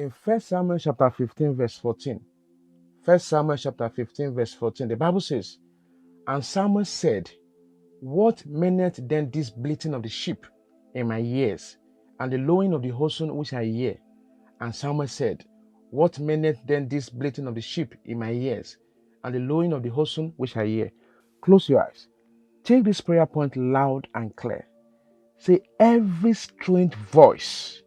In 1 Samuel chapter 15, verse 14, 1 Samuel chapter 15, verse 14, the Bible says, "And Samuel said, What meaneth then this bleating of the sheep in my ears, and the lowing of the oxen which I hear? And Samuel said, What meaneth then this bleating of the sheep in my ears, and the lowing of the oxen which I hear?" Close your eyes. Take this prayer point loud and clear. Say, every strange voice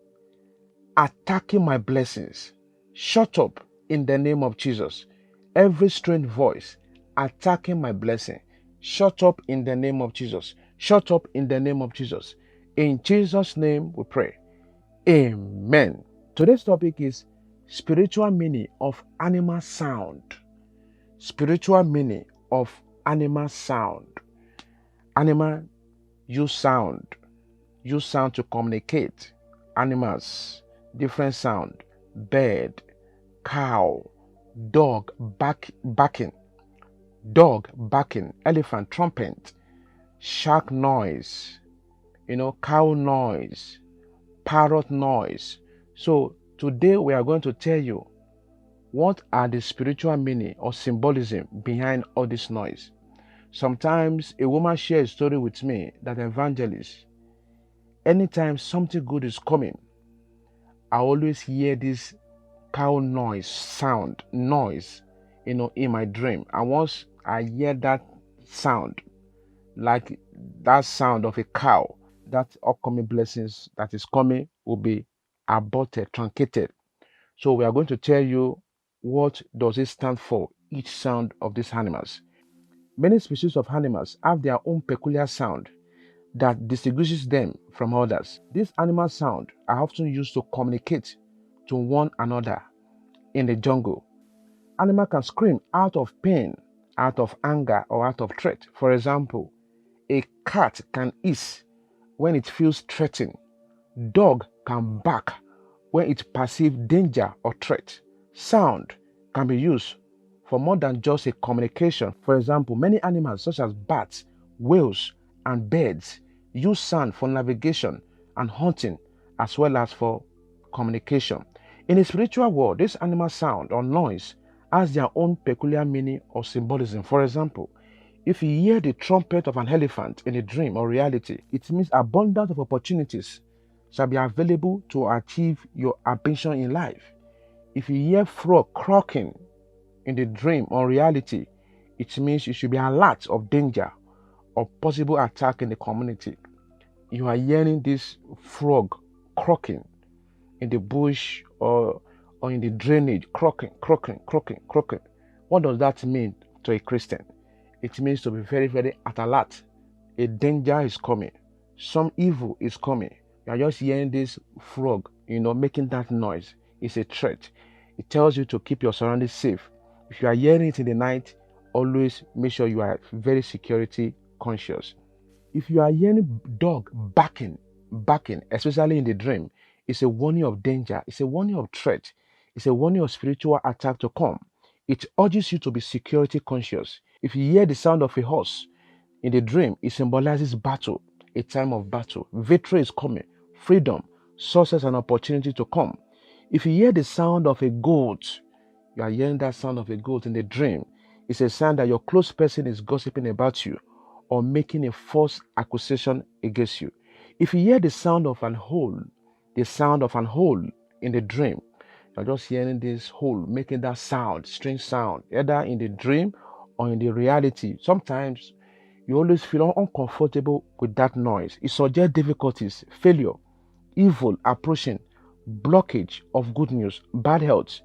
attacking my blessings, shut up in the name of Jesus. Every strange voice attacking my blessing, shut up in the name of Jesus. Shut up in the name of Jesus. In Jesus' name we pray. Amen. Today's topic is spiritual meaning of animal sound. Spiritual meaning of animal sound. Animal use sound. Use sound to communicate. Animals, different sound. Bird, cow, dog barking, elephant trumpet, shark noise, cow noise, parrot noise. So today we are going to tell you what are the spiritual meaning or symbolism behind all this noise. Sometimes a woman shared a story with me that Evangelist, anytime something good is coming, I always hear this cow noise, in my dream. And once I hear that sound, like that sound of a cow, that upcoming blessings that is coming will be aborted, truncated. So we are going to tell you what does it stand for, each sound of these animals. Many species of animals have their own peculiar sound that distinguishes them from others. These animal sounds are often used to communicate to one another in the jungle. Animal can scream out of pain, out of anger, or out of threat. For example, a cat can hiss when it feels threatened. Dog can bark when it perceives danger or threat. Sound can be used for more than just a communication. For example, many animals such as bats, whales, and birds use sound for navigation and hunting as well as for communication. In the spiritual world, this animal sound or noise has their own peculiar meaning or symbolism. For example, if you hear the trumpet of an elephant in a dream or reality, it means abundance of opportunities shall be available to achieve your ambition in life. If you hear frog croaking in the dream or reality, it means you should be alert of danger or possible attack in the community. You are hearing this frog croaking in the bush or in the drainage, croaking. What does that mean to a Christian? It means to be very, very at alert. A danger is coming. Some evil is coming. You are just hearing this frog, making that noise. It's a threat. It tells you to keep your surroundings safe. If you are hearing it in the night, always make sure you are very security conscious. If you are hearing dog barking, especially in the dream, it's a warning of danger. It's a warning of threat. It's a warning of spiritual attack to come. It urges you to be security conscious. If you hear the sound of a horse in the dream, it symbolizes battle, a time of battle. Victory is coming, freedom, success, and opportunity to come. If you hear the sound of a goat, you are hearing that sound of a goat in the dream. It's a sign that your close person is gossiping about you or making a false accusation against you. If you hear the sound of an hole in the dream, you're just hearing this hole making that sound, strange sound, either in the dream or in the reality. Sometimes you always feel uncomfortable with that noise. It suggests difficulties, failure, evil approaching, blockage of good news, bad health,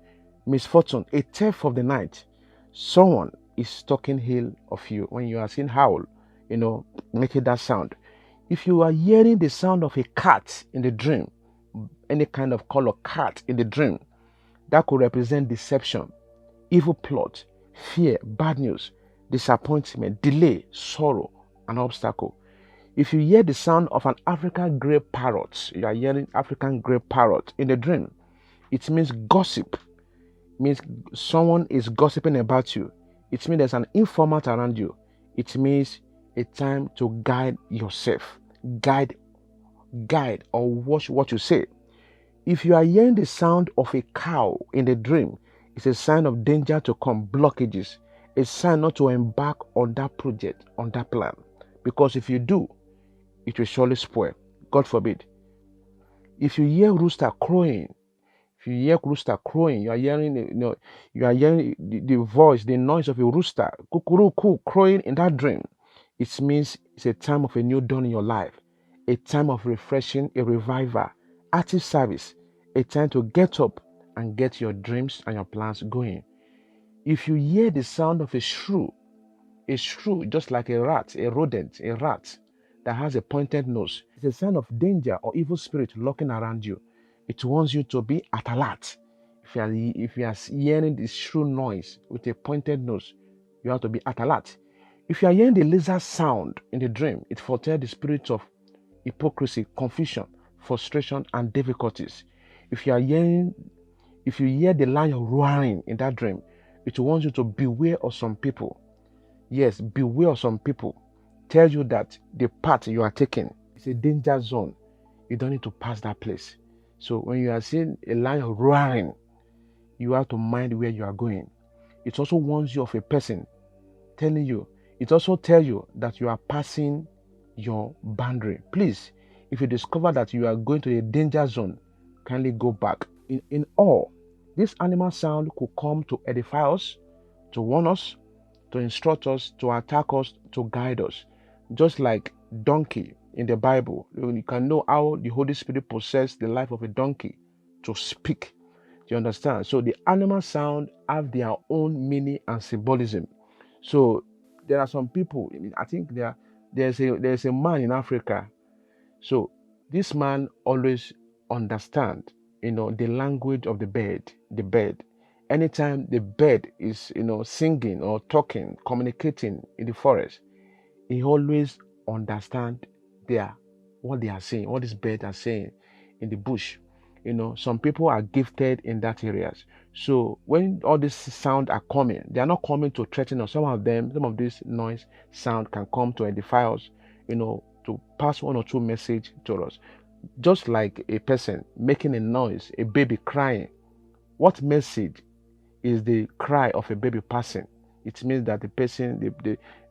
misfortune, a thief of the night. Someone is talking ill of you when you are seeing howl, making that sound. If you are hearing the sound of a cat in the dream, any kind of color cat in the dream, that could represent deception, evil plot, fear, bad news, disappointment, delay, sorrow, and obstacle. If you hear the sound of an African grey parrot, you are hearing African grey parrot in the dream, it means gossip. It means someone is gossiping about you. It means there's an informant around you. It means a time to guide yourself. Guide or watch what you say. If you are hearing the sound of a cow in the dream, it's a sign of danger to come, blockages, a sign not to embark on that project, on that plan. Because if you do, it will surely spoil. God forbid. If you hear rooster crowing, if you hear rooster crowing, you are hearing, you are hearing the voice, the noise of a rooster, kukuruku, crowing in that dream. It means it's a time of a new dawn in your life, a time of refreshing, a revival, active service, a time to get up and get your dreams and your plans going. If you hear the sound of a shrew, just like a rat, a rodent, a rat that has a pointed nose, it's a sign of danger or evil spirit lurking around you. It wants you to be at alert. If you are hearing this shrew noise with a pointed nose, you have to be at alert. If you are hearing the lizard sound in the dream, it foretells the spirit of hypocrisy, confusion, frustration, and difficulties. If you hear the lion roaring in that dream, it wants you to beware of some people. Yes, beware of some people. Tell you that the path you are taking is a danger zone. You don't need to pass that place. So when you are seeing a lion roaring, you have to mind where you are going. It also warns you of a person telling you. It also tells you that you are passing your boundary. Please, if you discover that you are going to a danger zone, kindly go back. In all, this animal sound could come to edify us, to warn us, to instruct us, to attack us, to guide us. Just like donkey in the Bible, you can know how the Holy Spirit possessed the life of a donkey to speak. Do you understand? So the animal sound have their own meaning and symbolism. So there are some people. I think there's a man in Africa. So this man always understand, the language of the bird. The bird. Anytime the bird is, singing or talking, communicating in the forest, he always understand what they are saying, what these birds are saying in the bush. Some people are gifted in that areas. So when all these sound are coming, they are not coming to threaten us. Some of this noise sound can come to edify us, to pass one or two message to us. Just like a person making a noise, a baby crying. What message is the cry of a baby passing? It means that the person,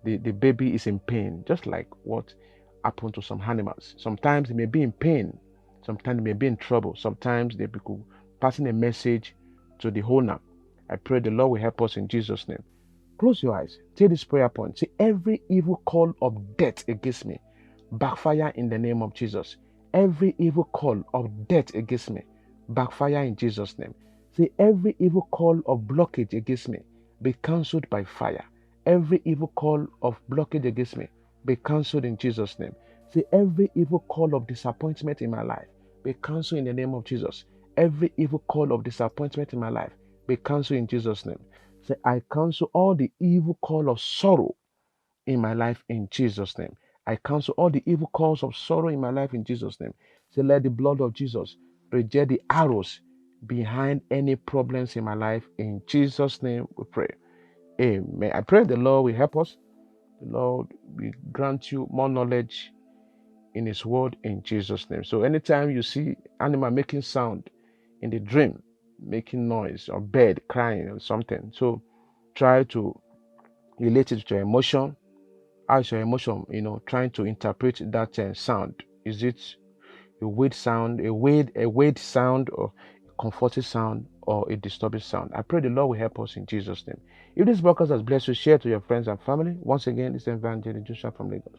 the baby is in pain, just like what happened to some animals. Sometimes they may be in pain, sometimes they may be in trouble, sometimes they be passing a message to the owner. I pray the Lord will help us in Jesus' name. Close your eyes. Take this prayer point. Say, every evil call of death against me, backfire in the name of Jesus. Every evil call of death against me, backfire in Jesus' name. Say, every evil call of blockage against me, be cancelled by fire. Every evil call of blockage against me, be cancelled in Jesus' name. Say, every evil call of disappointment in my life, be cancelled in the name of Jesus. Every evil call of disappointment in my life, be cancelled in Jesus' name. Say, I cancel all the evil call of sorrow in my life in Jesus' name. I cancel all the evil calls of sorrow in my life in Jesus' name. Say, let the blood of Jesus reject the arrows behind any problems in my life. In Jesus' name we pray. Amen. I pray the Lord will help us. The Lord will grant you more knowledge in His word in Jesus' name. So anytime you see animal making sound in the dream, making noise, or bird crying or something, so try to relate it to your emotion. How is your emotion, trying to interpret that sound? Is it a weird sound, a weird sound, or a comforting sound, or a disturbing sound? I pray the Lord will help us in Jesus' name. If this podcast has blessed you, share to your friends and family. Once again, this is Evangelist Joshua from Lagos.